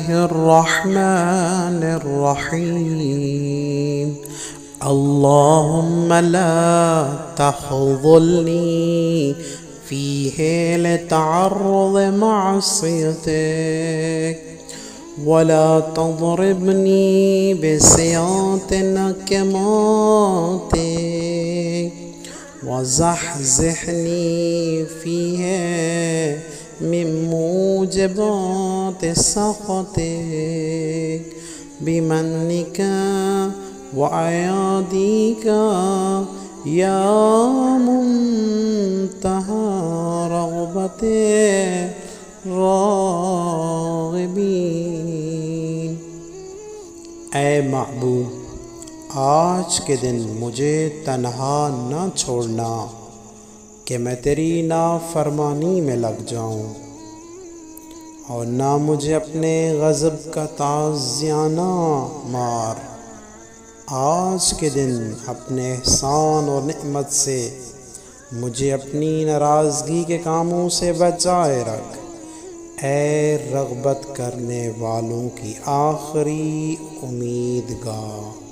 बिस्मिल्लाहिर्रहमानिर्रहीम। अल्लाहुम्मा ला तख़ज़ुलनी फ़ीही लितअर्रुज़ मअसियतिक वला तज़रिबनी बिसियाति नक़मातिक वज़हज़िहनी फ़ीही मिन मूजिबाति सख़तिक बिमन्निका व अयादिका या मुंतहा रग़बति राग़िबीन। ऐ महबूब, आज के दिन मुझे तन्हा न छोड़ना कि मैं तेरी नाफरमानी में लग जाऊं, और ना मुझे अपने गज़ब का ताज़ियाना मार। आज के दिन अपने एहसान और नेमत से मुझे अपनी नाराज़गी के कामों से बचाए रख। ऐ रग़बत करने वालों की आखिरी उम्मीदगाह।